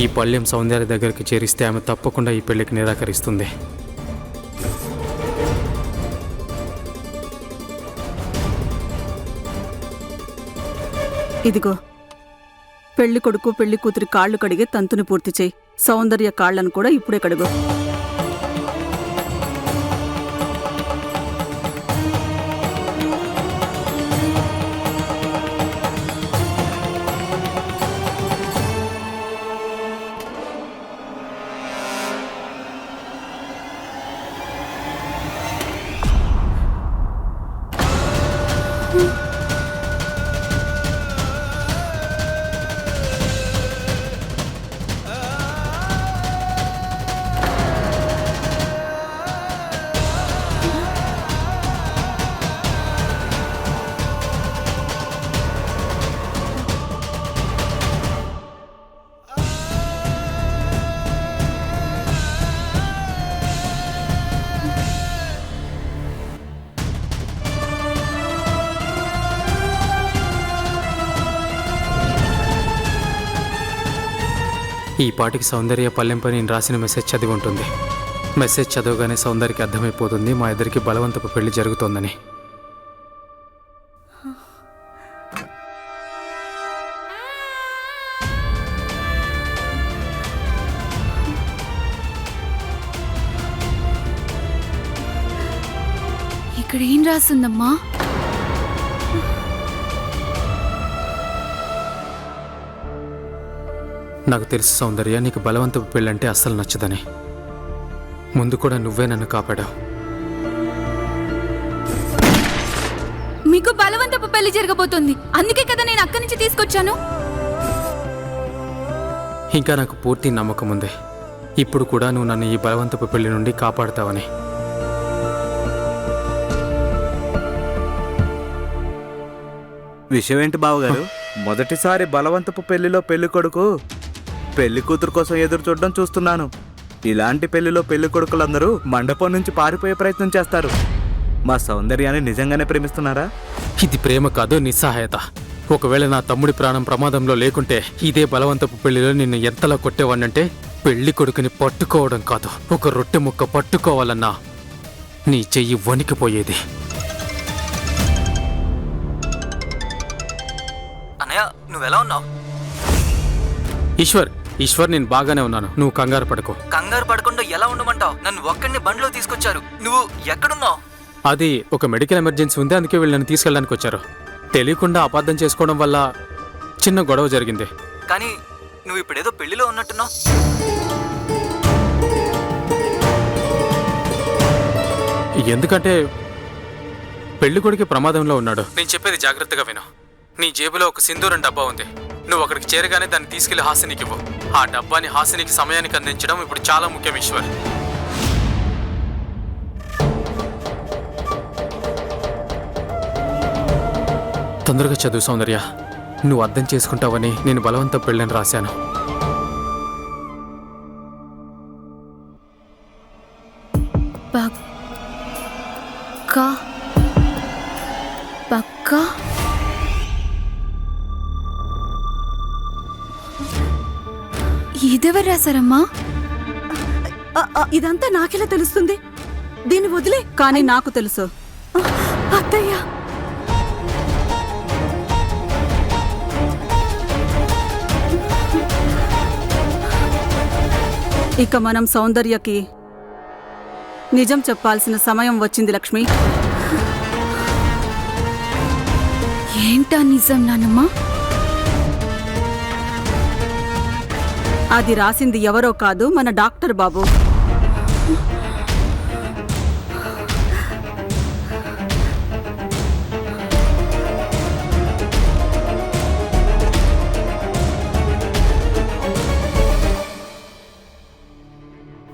ఈ పళ్ళెం సౌందర్య దగ్గరికి చేరిస్తే ఆమె తప్పకుండా ఈ పెళ్లికి నిరాకరిస్తుంది. ఇదిగో, పెళ్లి కొడుకు పెళ్లి కూతురి కాళ్ళు కడిగే తంతుని పూర్తి చేయి. సౌందర్య కాళ్లను కూడా ఇప్పుడే కడుగు. ఈ పాటికి సౌందర్య పల్లెంపై నేను రాసిన మెసేజ్ చదివి ఉంటుంది. మెసేజ్ చదవగానే సౌందర్యకి అర్థమైపోతుంది మా ఇద్దరికి బలవంతపు పెళ్లి జరుగుతోందని. ఇక్కడ ఏం రాస్తుందమ్మా? నాకు తెలుసు సౌందర్య, నీకు బలవంతపు పెళ్ళంటే అస్సలు నచ్చదని. ముందు కూడా నువ్వే నన్ను కాపాడావు. మీకు బలవంతపు పెళ్లి జరగబోతోంది, అందుకే కదా నేను అక్కడి నుంచి తీసుకొచ్చాను. ఇంకా నాకు పూర్తి నమ్మకం ఉంది ఇప్పుడు కూడా నువ్వు నన్ను ఈ బలవంతపు పెళ్లి నుండి కాపాడుతావని. విషయం ఏంటి బావగారు? మొదటిసారి బలవంతపు పెళ్లిలో పెళ్లి కొడుకు పెళ్లి కూతురు కోసం ఎదురు చూడడం చూస్తున్నాను. ఇలాంటి పెళ్లిలో పెళ్లి కొడుకులందరూ మండపం నుంచి పారిపోయే ప్రయత్నం చేస్తారు. మా సౌందర్యాన్ని నిజంగానే ప్రేమిస్తున్నారా? ఇది ప్రేమ కాదు, నిస్సహాయత. ఒకవేళ నా తమ్ముడి ప్రాణం ప్రమాదంలో లేకుంటే ఇదే బలవంతపు పెళ్లిలో నిన్ను ఎంతలా కొట్టేవాడినంటే పెళ్లి కొడుకుని పట్టుకోవడం కాదు, ఒక రొట్టె ముక్క పట్టుకోవాలన్నా నీ చెయ్యి వణికిపోయేది. అన్నయ్య, నువ్వెలా ఉన్నావు? ఈశ్వర్ నేను బాగానే ఉన్నాను, నువ్వు కంగారు పడకు. కంగారు పడకుండా ఎలా ఉండమంటావు? నన్ను ఒక్కడిని బండిలో తీసుకొచ్చారు. నువ్వు ఎక్కడున్నావు? అది ఒక మెడికల్ ఎమర్జెన్సీ ఉంది, అందుకే వీళ్ళు నన్ను తీసుకెళ్ళడానికి వచ్చారు. తెలియకుండా అపార్థం చేసుకోవడం వల్ల చిన్న గొడవ జరిగింది. కానీ నువ్వు ఇప్పుడేదో పెళ్లిలో ఉన్నట్టున్నావు. ఎందుకంటే పెళ్లి కొడుకు ప్రమాదంలో ఉన్నాడు. నేను చెప్పేది జాగ్రత్తగా విను. నీ జేబులో ఒక సింధూరం డబ్బా ఉంది. నువ్వు అక్కడికి చేరగానే దాన్ని తీసుకెళ్లి హాసినికి ఇవ్వు. ఆ డబ్బాని హాసినికి సమయానికి అందించడం ఇప్పుడు చాలా ముఖ్యం. ఈశ్వర్, తొందరగా చదువు సౌందర్య. నువ్వు అర్థం చేసుకుంటావని నేను బలవంతం పెళ్ళని రాశాను. ఇదెవరు రాశారమ్మా? ఇదంతా నాకెలా తెలుస్తుంది? దీన్ని వదిలే. కానీ నాకు తెలుసు. అత్తయ్య, ఇక మనం సౌందర్యకి నిజం చెప్పాల్సిన సమయం వచ్చింది. లక్ష్మి, ఏంటా నిజం నానమ్మా? అది రాసింది ఎవరో కాదు, మన డాక్టర్ బాబు.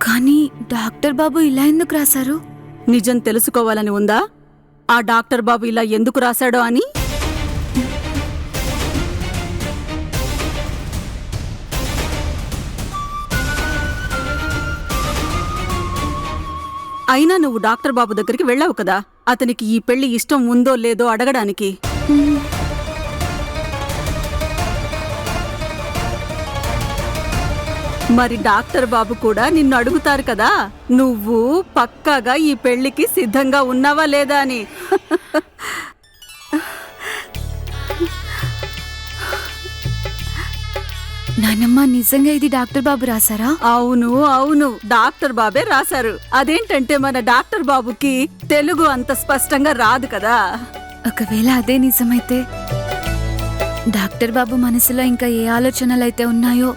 కానీ డాక్టర్ బాబు ఇలా ఎందుకు రాశారు? నిజం తెలుసుకోవాలని ఉందా? ఆ డాక్టర్ బాబు ఇలా ఎందుకు రాశాడో అని? అయినా నువ్వు డాక్టర్ బాబు దగ్గరికి వెళ్ళావు కదా, అతనికి ఈ పెళ్లి ఇష్టం ఉందో లేదో అడగడానికి. మరి డాక్టర్ బాబు కూడా నిన్ను అడుగుతారు కదా, నువ్వు పక్కాగా ఈ పెళ్లికి సిద్ధంగా ఉన్నావా లేదా అని. నానమ్మ, నిజంగా ఇది డాక్టర్ బాబు రాసారా? అవును అవును, డాక్టర్ బాబే రాశారు. అదేంటంటే మన డాక్టర్ బాబుకి తెలుగు అంత స్పష్టంగా రాదు కదా. ఒకవేళ అదే నిజమైతే డాక్టర్ బాబు మనసులో ఇంకా ఏ ఆలోచనలైతే ఉన్నాయో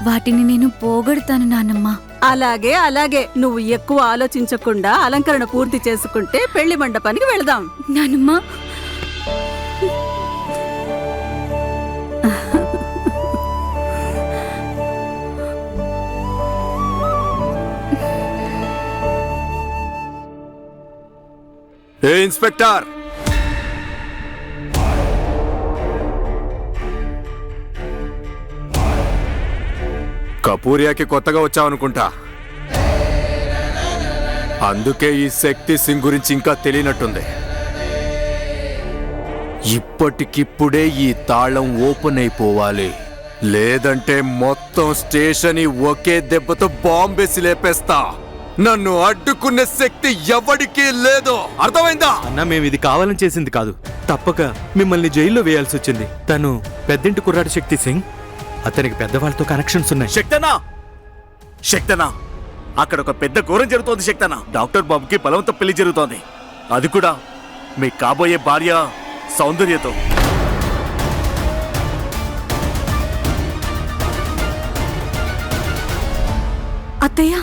వాటిని నేను పోగొడతాను నానమ్మ. అలాగే అలాగే, నువ్వు ఎక్కువ ఆలోచించకుండా అలంకరణ పూర్తి చేసుకుంటే పెళ్లి మండపానికి వెళదాం. నానమ్మ, ఏ ఇన్స్పెక్టర్, కపూరియాకి కొత్తగా వచ్చావనుకుంటా. అందుకే ఈ శక్తి సింగ్ గురించి ఇంకా తెలియనట్టుంది. ఇప్పటికిప్పుడే ఈ తాళం ఓపెన్ అయిపోవాలి, లేదంటే మొత్తం స్టేషన్ ఒకే దెబ్బతో బాంబేసి లేపేస్తా. నన్ను అడ్డుకునే శక్తి ఎవడికి లేదు, అర్థమైందా? అన్న, మేము ఇది కావాలని చేసింది కాదు. తప్పక మిమ్మల్ని జైల్లో వేయాల్సి వచ్చింది. తను పెద్దింటి కుర్రాడు శక్తి సింగ్. అతనికి పెద్దవాళ్ళతో కనెక్షన్స్ ఉన్నాయి. శక్తనా, శక్తనా, అక్కడ ఒక పెద్ద ఘోరం జరుగుతోంది శక్తనా. డాక్టర్ బాబుకి బలవంత పెళ్లి జరుగుతోంది, అది కూడా మీ కాబోయే భార్య సౌందర్యతో. అత్తయ్య,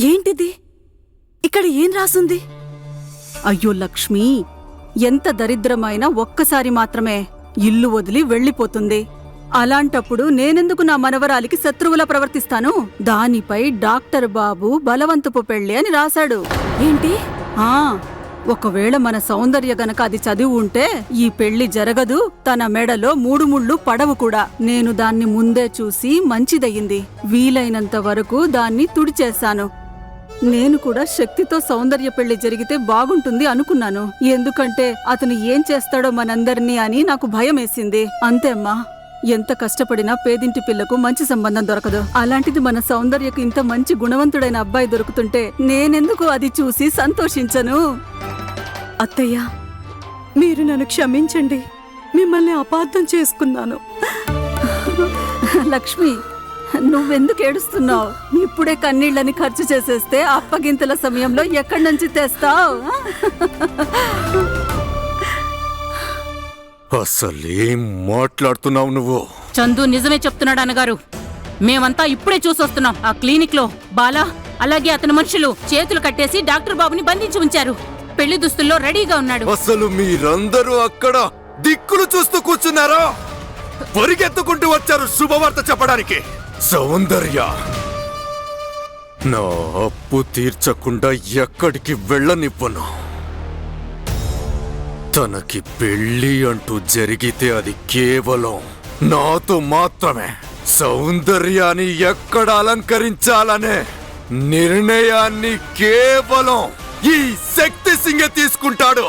ఏంటిది? ఇక్కడ ఏం రాసుంది? అయ్యో లక్ష్మి, ఎంత దరిద్రమైనా ఒక్కసారి మాత్రమే ఇల్లు వదిలి వెళ్ళిపోతుంది. అలాంటప్పుడు నేనెందుకు నా మనవరాలికి శత్రువులా ప్రవర్తిస్తాను? దానిపై డాక్టర్ బాబు బలవంతపు పెళ్లి అని రాశాడు. ఏంటి? ఒకవేళ మన సౌందర్య గనక అది చదివి ఉంటే ఈ పెళ్లి జరగదు, తన మెడలో 3 ముళ్ళు పడవు కూడా. నేను దాన్ని ముందే చూసి మంచిదయ్యింది, వీలైనంత వరకు దాన్ని తుడిచేశాను. నేను కూడా శక్తితో సౌందర్య పెళ్లి జరిగితే బాగుంటుంది అనుకున్నాను. ఎందుకంటే అతను ఏం చేస్తాడో మనందరినీ అని నాకు భయమేసింది. అంతే అమ్మా, ఎంత కష్టపడినా పేదింటి పిల్లకు మంచి సంబంధం దొరకదు. అలాంటిది మన సౌందర్యకు ఇంత మంచి గుణవంతుడైన అబ్బాయి దొరుకుతుంటే నేనెందుకు అది చూసి సంతోషించను? అత్తయ్య, మీరు నన్ను క్షమించండి, మిమ్మల్ని అపార్థం చేసుకున్నాను. లక్ష్మి, నువ్వెందుకు ఏడుస్తున్నావు? ఇప్పుడే కన్నీళ్ళని ఖర్చు చేసేస్తే అప్పగింతల సమయంలో ఎక్కడి నుంచి తెస్తావు? అసలేం మాట్లాడుతున్నావు నువ్వు? చందు నిజమే చెప్తున్నాడు అన్నగారు. మేమంతా ఇప్పుడే చూసొస్తున్నాం. ఆ క్లినిక్ లో బాలా అలాగే అతని మనుషులు చేతులు కట్టేసి డాక్టర్ బాబుని బంధించి ఉంచారు. పెళ్లి దుస్తుల్లో రెడీగా ఉన్నాడు. అసలు మీరందరూ అక్కడ దిక్కులు చూస్తూ కూర్చున్నారా? పరిగెత్తుకుంటూ వచ్చారు శుభవార్త చెప్పడానికి. సౌందర్య నా అప్పు తీర్చకుండా ఎక్కడికి వెళ్ళనివ్వను. తనకి పెళ్లి అంటూ జరిగితే అది కేవలం నాతో మాత్రమే. సౌందర్యాన్ని ఎక్కడ అలంకరించాలనే నిర్ణయాన్ని కేవలం ఈ శక్తి సింగే తీసుకుంటాడు.